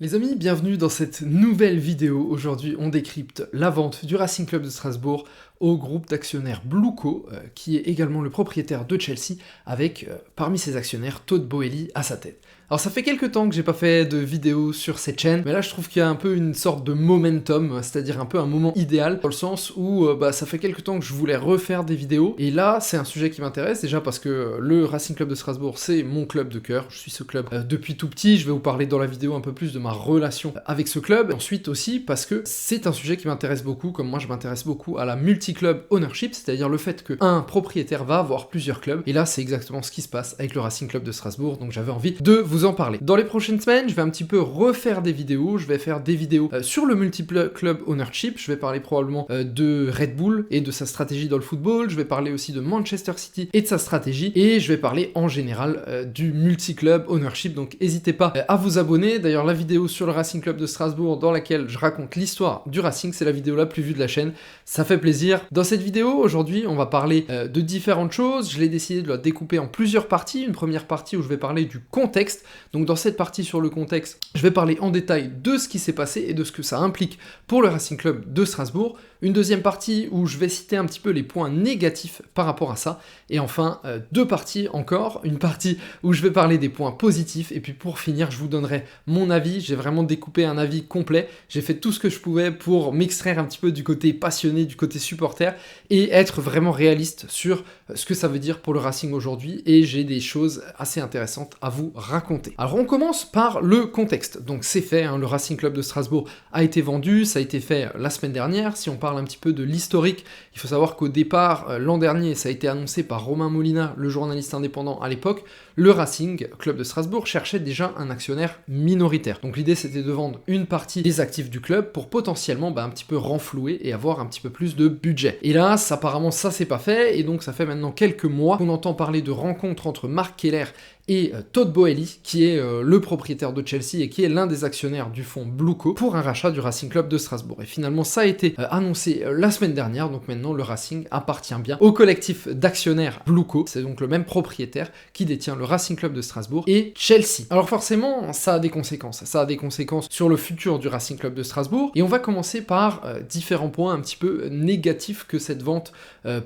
Les amis, bienvenue dans cette nouvelle vidéo. Aujourd'hui, on décrypte la vente du Racing Club de Strasbourg au groupe d'actionnaires Blueco, qui est également le propriétaire de Chelsea, avec parmi ses actionnaires Todd Boehly à sa tête. Alors ça fait quelques temps que j'ai pas fait de vidéo sur cette chaîne, mais là je trouve qu'il y a un peu une sorte de momentum, c'est-à-dire un peu un moment idéal, dans le sens où ça fait quelques temps que je voulais refaire des vidéos, et là c'est un sujet qui m'intéresse, déjà parce que le Racing Club de Strasbourg c'est mon club de cœur, je suis ce club depuis tout petit, je vais vous parler dans la vidéo un peu plus de ma relation avec ce club, et ensuite aussi parce que c'est un sujet qui m'intéresse beaucoup, comme moi je m'intéresse beaucoup à la multi-club ownership, c'est-à-dire le fait qu'un propriétaire va avoir plusieurs clubs, et là c'est exactement ce qui se passe avec le Racing Club de Strasbourg, donc j'avais envie de vous en parler. Dans les prochaines semaines, je vais un petit peu refaire des vidéos, je vais faire des vidéos sur le multi-club ownership, je vais parler probablement de Red Bull et de sa stratégie dans le football, je vais parler aussi de Manchester City et de sa stratégie, et je vais parler en général du multi-club ownership, donc n'hésitez pas à vous abonner. D'ailleurs la vidéo sur le Racing Club de Strasbourg dans laquelle je raconte l'histoire du Racing, c'est la vidéo la plus vue de la chaîne, ça fait plaisir. Dans cette vidéo, aujourd'hui, on va parler de différentes choses, je l'ai décidé de la découper en plusieurs parties, une première partie où je vais parler du contexte, donc dans cette partie sur le contexte, je vais parler en détail de ce qui s'est passé et de ce que ça implique pour le Racing Club de Strasbourg. Une deuxième partie où je vais citer un petit peu les points négatifs par rapport à ça. Et enfin, deux parties encore. Une partie où je vais parler des points positifs. Et puis pour finir, je vous donnerai mon avis. J'ai vraiment découpé un avis complet. J'ai fait tout ce que je pouvais pour m'extraire un petit peu du côté passionné, du côté supporter, et être vraiment réaliste sur ce que ça veut dire pour le Racing aujourd'hui. Et j'ai des choses assez intéressantes à vous raconter. Alors on commence par le contexte. Donc c'est fait, hein, le Racing Club de Strasbourg a été vendu. Ça a été fait la semaine dernière. Si on parle un petit peu de l'historique, il faut savoir qu'au départ, l'an dernier, ça a été annoncé par Romain Molina, le journaliste indépendant à l'époque, le Racing Club de Strasbourg cherchait déjà un actionnaire minoritaire. Donc l'idée c'était de vendre une partie des actifs du club pour potentiellement un petit peu renflouer et avoir un petit peu plus de budget. Et là, apparemment ça s'est pas fait, et donc ça fait maintenant quelques mois qu'on entend parler de rencontres entre Mark Keller et Todd Boehly, qui est le propriétaire de Chelsea et qui est l'un des actionnaires du fonds Blueco, pour un rachat du Racing Club de Strasbourg. Et finalement, ça a été annoncé la semaine dernière, donc maintenant le Racing appartient bien au collectif d'actionnaires Blueco. C'est donc le même propriétaire qui détient le Racing Club de Strasbourg et Chelsea. Alors forcément, ça a des conséquences. Ça a des conséquences sur le futur du Racing Club de Strasbourg. Et on va commencer par différents points un petit peu négatifs que cette vente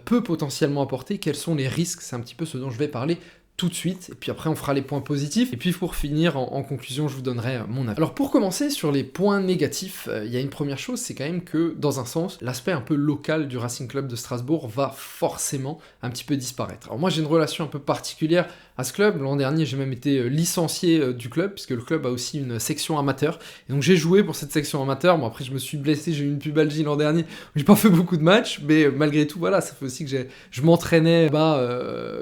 peut potentiellement apporter. Quels sont les risques? C'est un petit peu ce dont je vais parler tout de suite, et puis après on fera les points positifs, et puis pour finir, en conclusion, je vous donnerai mon avis. Alors pour commencer sur les points négatifs, il y a une première chose, c'est quand même que, dans un sens, l'aspect un peu local du Racing Club de Strasbourg va forcément un petit peu disparaître. Alors moi j'ai une relation un peu particulière à ce club, l'an dernier j'ai même été licencié du club, puisque le club a aussi une section amateur, et donc j'ai joué pour cette section amateur. Bon après je me suis blessé, j'ai eu une pubalgie l'an dernier, j'ai pas fait beaucoup de matchs, mais malgré tout voilà, ça fait aussi que je m'entraînais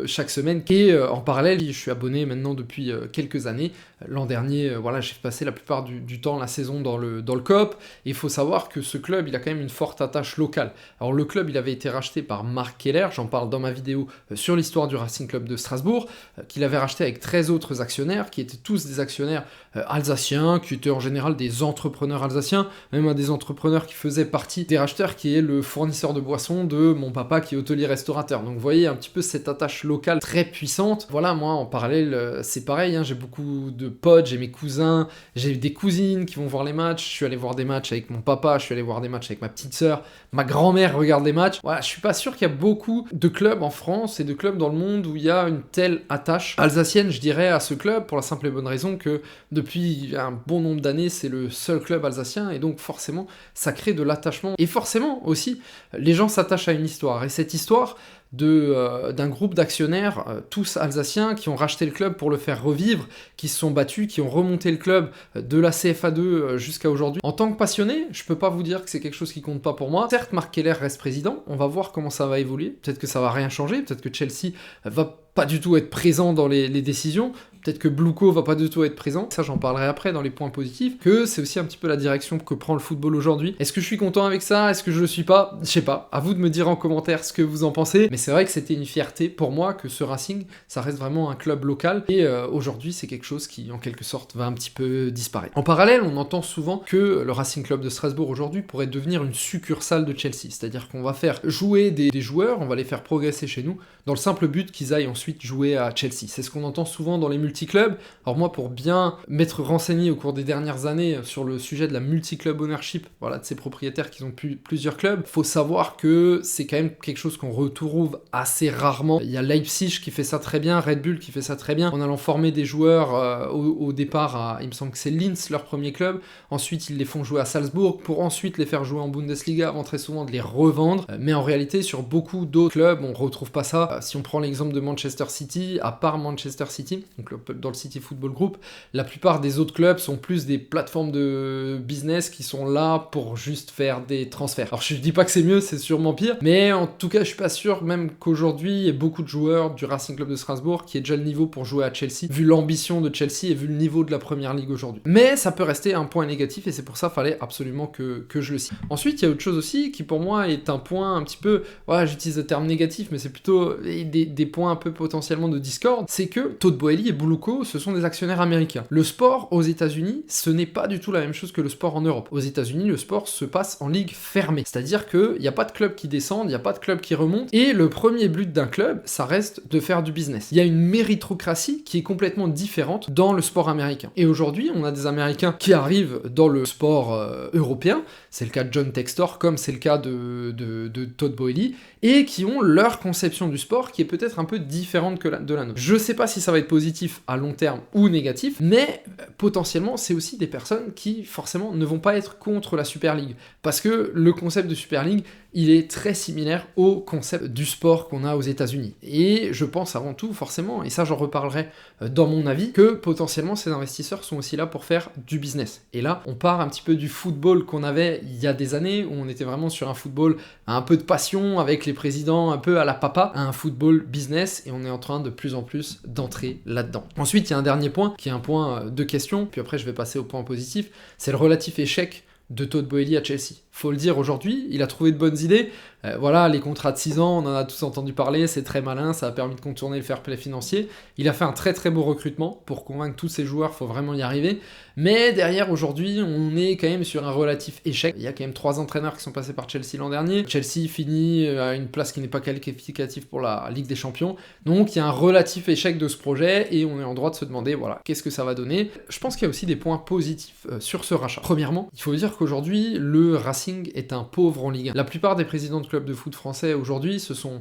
chaque semaine, et en parallèle, je suis abonné maintenant depuis quelques années. L'an dernier, voilà, j'ai passé la plupart du temps la saison dans le COP. Et il faut savoir que ce club, il a quand même une forte attache locale. Alors le club, il avait été racheté par Mark Keller, j'en parle dans ma vidéo sur l'histoire du Racing Club de Strasbourg, qu'il avait racheté avec 13 autres actionnaires, qui étaient tous des actionnaires alsaciens, qui étaient en général des entrepreneurs alsaciens, même un des entrepreneurs qui faisait partie des racheteurs, qui est le fournisseur de boissons de mon papa, qui est hôtelier-restaurateur. Donc vous voyez un petit peu cette attache locale très puissante. Voilà, moi en parallèle, c'est pareil, hein, j'ai beaucoup de potes, j'ai mes cousins, j'ai des cousines qui vont voir les matchs, je suis allé voir des matchs avec mon papa, je suis allé voir des matchs avec ma petite sœur, ma grand-mère regarde les matchs. Voilà, je suis pas sûr qu'il y a beaucoup de clubs en France et de clubs dans le monde où il y a une telle attache alsacienne, je dirais, à ce club, pour la simple et bonne raison que depuis un bon nombre d'années, c'est le seul club alsacien, et donc forcément, ça crée de l'attachement. Et forcément aussi, les gens s'attachent à une histoire, et cette histoire d'un groupe d'actionnaires, tous alsaciens, qui ont racheté le club pour le faire revivre, qui se sont battus, qui ont remonté le club de la CFA2 jusqu'à aujourd'hui. En tant que passionné, je peux pas vous dire que c'est quelque chose qui compte pas pour moi. Certes, Mark Keller reste président, on va voir comment ça va évoluer, peut-être que ça va rien changer, peut-être que Chelsea va pas du tout être présent dans les décisions, peut-être que Blueco va pas du tout être présent, ça j'en parlerai après dans les points positifs, que c'est aussi un petit peu la direction que prend le football aujourd'hui. Est-ce que je suis content avec ça? Est-ce que je le suis pas? Je sais pas, à vous de me dire en commentaire ce que vous en pensez, mais c'est vrai que c'était une fierté pour moi que ce Racing, ça reste vraiment un club local, et aujourd'hui c'est quelque chose qui en quelque sorte va un petit peu disparaître. En parallèle, on entend souvent que le Racing Club de Strasbourg aujourd'hui pourrait devenir une succursale de Chelsea, c'est-à-dire qu'on va faire jouer des joueurs, on va les faire progresser chez nous, dans le simple but qu'ils aillent ensuite jouer à Chelsea. C'est ce qu'on entend souvent dans les multi-club. Alors moi, pour bien m'être renseigné au cours des dernières années sur le sujet de la multi-club ownership, voilà, de ces propriétaires qui ont plusieurs clubs, faut savoir que c'est quand même quelque chose qu'on retrouve assez rarement. Il y a Leipzig qui fait ça très bien, Red Bull qui fait ça très bien, en allant former des joueurs au départ à, il me semble que c'est Linz, leur premier club, ensuite ils les font jouer à Salzbourg, pour ensuite les faire jouer en Bundesliga, avant très souvent de les revendre, mais en réalité sur beaucoup d'autres clubs, on retrouve pas ça. Si on prend l'exemple de Manchester City, à part Manchester City, donc dans le City Football Group, la plupart des autres clubs sont plus des plateformes de business qui sont là pour juste faire des transferts. Alors je dis pas que c'est mieux, c'est sûrement pire, mais en tout cas je suis pas sûr même qu'aujourd'hui il y ait beaucoup de joueurs du Racing Club de Strasbourg qui aient déjà le niveau pour jouer à Chelsea, vu l'ambition de Chelsea et vu le niveau de la première ligue aujourd'hui. Mais ça peut rester un point négatif et c'est pour ça qu'il fallait absolument que je le cite. Ensuite il y a autre chose aussi qui pour moi est un point un petit peu, voilà, j'utilise le terme négatif mais c'est plutôt des points un peu potentiellement de discorde, c'est que Todd Boehly et Buluko ce sont des actionnaires américains. Le sport aux États-Unis ce n'est pas du tout la même chose que le sport en Europe. Aux États-Unis le sport se passe en ligue fermée, c'est-à-dire qu'il n'y a pas de club qui descendent, il n'y a pas de club qui remonte et le premier but d'un club ça reste de faire du business. Il y a une méritocratie qui est complètement différente dans le sport américain. Et aujourd'hui on a des Américains qui arrivent dans le sport européen, c'est le cas de John Textor comme c'est le cas de Todd Boehly, et qui ont leur conception du sport qui est peut-être un peu différente que de la nôtre. Je sais pas si ça va être positif à long terme ou négatif, mais potentiellement c'est aussi des personnes qui forcément ne vont pas être contre la Super League, parce que le concept de Super League il est très similaire au concept du sport qu'on a aux États-Unis. Et je pense avant tout, forcément, et ça j'en reparlerai dans mon avis, que potentiellement ces investisseurs sont aussi là pour faire du business. Et là, on part un petit peu du football qu'on avait il y a des années, où on était vraiment sur un football à un peu de passion, avec les présidents un peu à la papa, à un football business, et on est en train de plus en plus d'entrer là-dedans. Ensuite, il y a un dernier point, qui est un point de question, puis après je vais passer au point positif, c'est le relatif échec de Todd Boehly à Chelsea. Faut le dire aujourd'hui, il a trouvé de bonnes idées. Voilà, les contrats de 6 ans, on en a tous entendu parler, c'est très malin, ça a permis de contourner le fair play financier. Il a fait un très très beau recrutement pour convaincre tous ses joueurs, faut vraiment y arriver. Mais derrière, aujourd'hui, on est quand même sur un relatif échec. Il y a quand même 3 entraîneurs qui sont passés par Chelsea l'an dernier. Chelsea finit à une place qui n'est pas qualificative pour la Ligue des Champions. Donc il y a un relatif échec de ce projet et on est en droit de se demander, voilà, qu'est-ce que ça va donner. Je pense qu'il y a aussi des points positifs sur ce rachat. Premièrement, il faut dire qu'aujourd'hui, le Racing est un pauvre en Ligue 1. La plupart des présidents de clubs de foot français aujourd'hui, ce sont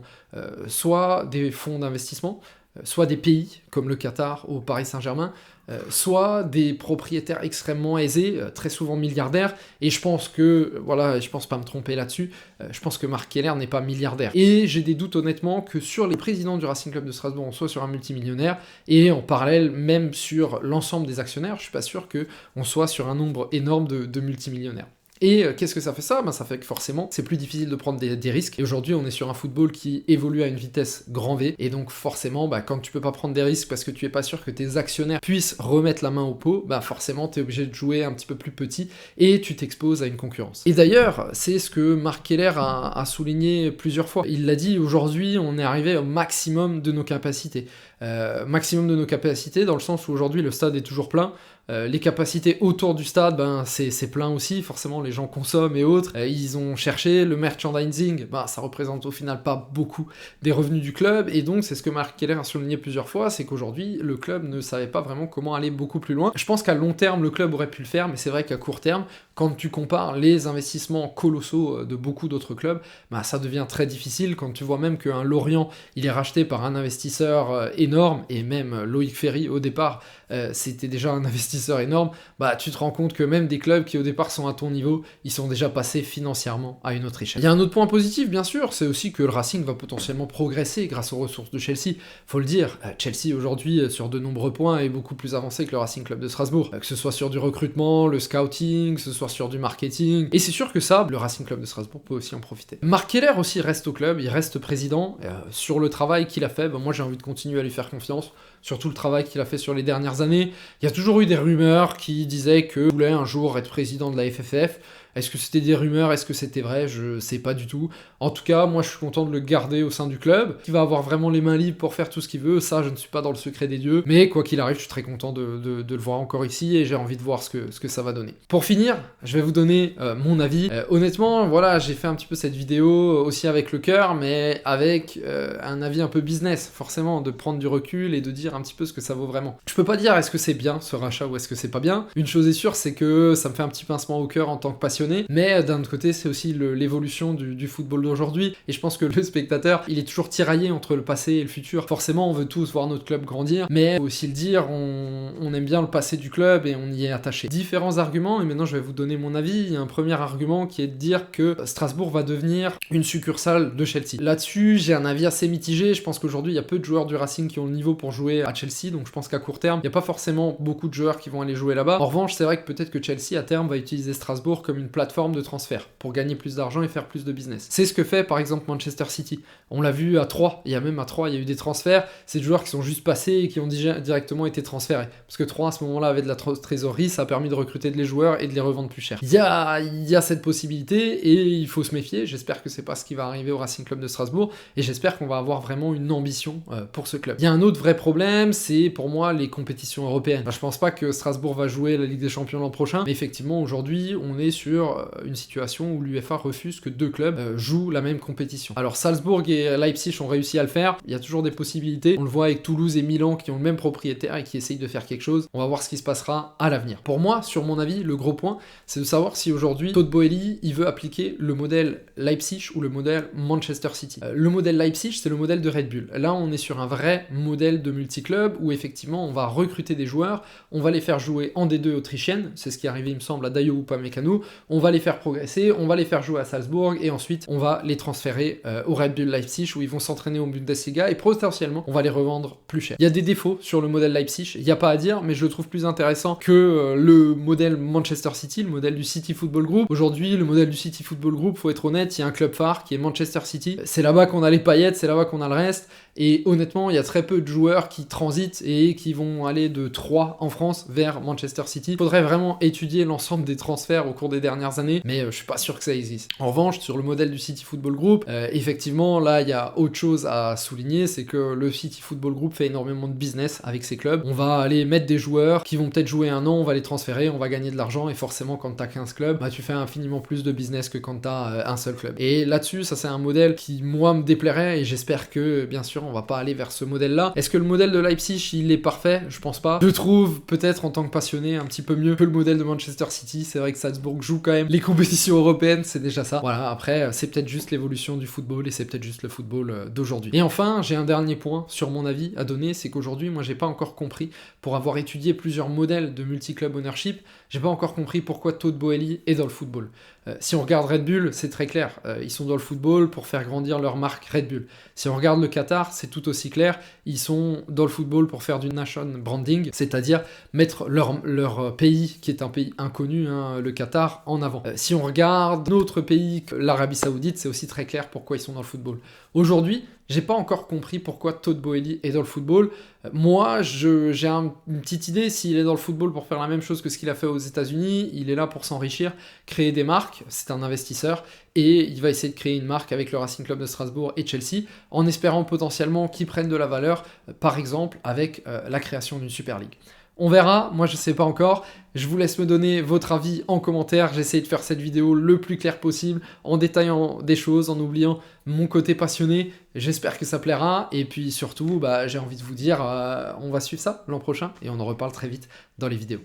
soit des fonds d'investissement, soit des pays, comme le Qatar ou Paris Saint-Germain, soit des propriétaires extrêmement aisés, très souvent milliardaires, et je pense que, voilà, je pense pas me tromper là-dessus, je pense que Marc Keller n'est pas milliardaire. Et j'ai des doutes honnêtement que sur les présidents du Racing Club de Strasbourg, on soit sur un multimillionnaire, et en parallèle, même sur l'ensemble des actionnaires, je suis pas sûr qu'on soit sur un nombre énorme de multimillionnaires. Et qu'est-ce que ça fait ça? Ça fait que forcément, c'est plus difficile de prendre des risques. Et aujourd'hui, on est sur un football qui évolue à une vitesse grand V. Et donc forcément, quand tu peux pas prendre des risques parce que tu es pas sûr que tes actionnaires puissent remettre la main au pot, forcément, tu es obligé de jouer un petit peu plus petit et tu t'exposes à une concurrence. Et d'ailleurs, c'est ce que Marc Keller a souligné plusieurs fois. Il l'a dit, aujourd'hui, on est arrivé au maximum de nos capacités. Maximum de nos capacités dans le sens où aujourd'hui, le stade est toujours plein. Les capacités autour du stade, c'est plein aussi, forcément les gens consomment et autres, ils ont cherché le merchandising, ça représente au final pas beaucoup des revenus du club, et donc c'est ce que Marc Keller a souligné plusieurs fois, c'est qu'aujourd'hui le club ne savait pas vraiment comment aller beaucoup plus loin. Je pense qu'à long terme le club aurait pu le faire, mais c'est vrai qu'à court terme, quand tu compares les investissements colossaux de beaucoup d'autres clubs, ça devient très difficile, quand tu vois même qu'un Lorient, il est racheté par un investisseur énorme, et même Loïc Ferry au départ, c'était déjà un investisseur énorme, tu te rends compte que même des clubs qui au départ sont à ton niveau, ils sont déjà passés financièrement à une autre échelle. Il y a un autre point positif bien sûr, c'est aussi que le Racing va potentiellement progresser grâce aux ressources de Chelsea, faut le dire, Chelsea aujourd'hui sur de nombreux points est beaucoup plus avancé que le Racing Club de Strasbourg, que ce soit sur du recrutement, le scouting, que ce soit sur du marketing, et c'est sûr que ça, le Racing Club de Strasbourg peut aussi en profiter. Marc Keller aussi reste au club, il reste président, sur le travail qu'il a fait, moi j'ai envie de continuer à lui faire confiance, surtout le travail qu'il a fait sur les dernières années. Il y a toujours eu des rumeurs qui disaient qu'il voulait un jour être président de la FFF. Est-ce que c'était des rumeurs? Est-ce que c'était vrai? Je sais pas du tout. En tout cas, moi je suis content de le garder au sein du club, qui va avoir vraiment les mains libres pour faire tout ce qu'il veut, ça je ne suis pas dans le secret des dieux, mais quoi qu'il arrive, je suis très content de le voir encore ici, et j'ai envie de voir ce que ça va donner. Pour finir, je vais vous donner mon avis. Honnêtement, voilà, j'ai fait un petit peu cette vidéo aussi avec le cœur, mais avec un avis un peu business, forcément, de prendre du recul et de dire dire un petit peu ce que ça vaut vraiment. Je peux pas dire est-ce que c'est bien ce rachat ou est-ce que c'est pas bien. Une chose est sûre, c'est que ça me fait un petit pincement au cœur en tant que passionné, mais d'un autre côté, c'est aussi l'évolution du football d'aujourd'hui, et je pense que le spectateur, il est toujours tiraillé entre le passé et le futur. Forcément, on veut tous voir notre club grandir, mais faut aussi le dire, on aime bien le passé du club et on y est attaché. Différents arguments, et maintenant je vais vous donner mon avis. Il y a un premier argument qui est de dire que Strasbourg va devenir une succursale de Chelsea. Là-dessus, j'ai un avis assez mitigé. Je pense qu'aujourd'hui, il y a peu de joueurs du Racing qui ont le niveau pour jouer à Chelsea, donc je pense qu'à court terme, il n'y a pas forcément beaucoup de joueurs qui vont aller jouer là-bas. En revanche, c'est vrai que peut-être que Chelsea, à terme, va utiliser Strasbourg comme une plateforme de transfert pour gagner plus d'argent et faire plus de business. C'est ce que fait, par exemple, Manchester City. On l'a vu à 3, il y a même à 3, il y a eu des transferts, c'est des joueurs qui sont juste passés et qui ont directement été transférés. Parce que 3, à ce moment-là, avait de la trésorerie, ça a permis de recruter les joueurs et de les revendre plus cher. Il y a cette possibilité et il faut se méfier. J'espère que c'est pas ce qui va arriver au Racing Club de Strasbourg et j'espère qu'on va avoir vraiment une ambition pour ce club. Il y a un autre vrai problème, c'est pour moi les compétitions européennes. Enfin, je pense pas que Strasbourg va jouer la Ligue des Champions l'an prochain, mais effectivement aujourd'hui on est sur une situation où l'UEFA refuse que 2 clubs jouent la même compétition. Alors Salzbourg et Leipzig ont réussi à le faire, il y a toujours des possibilités. On le voit avec Toulouse et Milan qui ont le même propriétaire et qui essayent de faire quelque chose. On va voir ce qui se passera à l'avenir. Pour moi, sur mon avis, le gros point, c'est de savoir si aujourd'hui Todd Boehly il veut appliquer le modèle Leipzig ou le modèle Manchester City. Le modèle Leipzig, c'est le modèle de Red Bull. Là, on est sur un vrai modèle de multi-club où effectivement on va recruter des joueurs, on va les faire jouer en D2 autrichienne, c'est ce qui est arrivé il me semble à Dayo Upamecano, on va les faire progresser, on va les faire jouer à Salzbourg et ensuite on va les transférer au Red Bull Leipzig où ils vont s'entraîner au Bundesliga et potentiellement on va les revendre plus cher. Il y a des défauts sur le modèle Leipzig, il n'y a pas à dire, mais je le trouve plus intéressant que le modèle Manchester City, le modèle du City Football Group. Aujourd'hui, le modèle du City Football Group, faut être honnête, il y a un club phare qui est Manchester City. C'est là-bas qu'on a les paillettes, c'est là-bas qu'on a le reste. Et honnêtement, il y a très peu de joueurs qui transitent et qui vont aller de Troyes en France vers Manchester City. Il faudrait vraiment étudier l'ensemble des transferts au cours des dernières années, mais je suis pas sûr que ça existe. En revanche, sur le modèle du City Football Group, effectivement, là, il y a autre chose à souligner, c'est que le City Football Group fait énormément de business avec ses clubs. On va aller mettre des joueurs qui vont peut-être jouer un an, on va les transférer, on va gagner de l'argent, et forcément, quand t'as 15 clubs, bah, tu fais infiniment plus de business que quand t'as un seul club. Et là-dessus, ça c'est un modèle qui, moi, me déplairait, et j'espère que, bien sûr, on va pas aller vers ce modèle-là. Est-ce que le modèle de Leipzig, il est parfait? Je pense pas. Je trouve, peut-être en tant que passionné, un petit peu mieux que le modèle de Manchester City. C'est vrai que Salzbourg joue quand même les compétitions européennes, c'est déjà ça. Voilà, après, c'est peut-être juste l'évolution du football, et c'est peut-être juste le football d'aujourd'hui. Et enfin, j'ai un dernier point sur mon avis à donner, c'est qu'aujourd'hui, moi, j'ai pas encore compris, pour avoir étudié plusieurs modèles de multi-club ownership, j'ai pas encore compris pourquoi Todd Boehly est dans le football. Si on regarde Red Bull, c'est très clair. Ils sont dans le football pour faire grandir leur marque Red Bull. Si on regarde le Qatar, c'est tout aussi clair. Ils sont dans le football pour faire du nation branding, c'est-à-dire mettre leur pays, qui est un pays inconnu, hein, le Qatar, en avant. Si on regarde d'autres pays, l'Arabie Saoudite, c'est aussi très clair pourquoi ils sont dans le football. Aujourd'hui, j'ai pas encore compris pourquoi Todd Boehly est dans le football. Moi, j'ai une petite idée. S'il est dans le football pour faire la même chose que ce qu'il a fait aux États-Unis, il est là pour s'enrichir, créer des marques. C'est un investisseur et il va essayer de créer une marque avec le Racing Club de Strasbourg et Chelsea, en espérant potentiellement qu'ils prennent de la valeur, par exemple avec la création d'une Super League. On verra, moi je sais pas encore, je vous laisse me donner votre avis en commentaire, j'essaie de faire cette vidéo le plus clair possible, en détaillant des choses, en oubliant mon côté passionné, j'espère que ça plaira, et puis surtout, j'ai envie de vous dire, on va suivre ça l'an prochain, et on en reparle très vite dans les vidéos.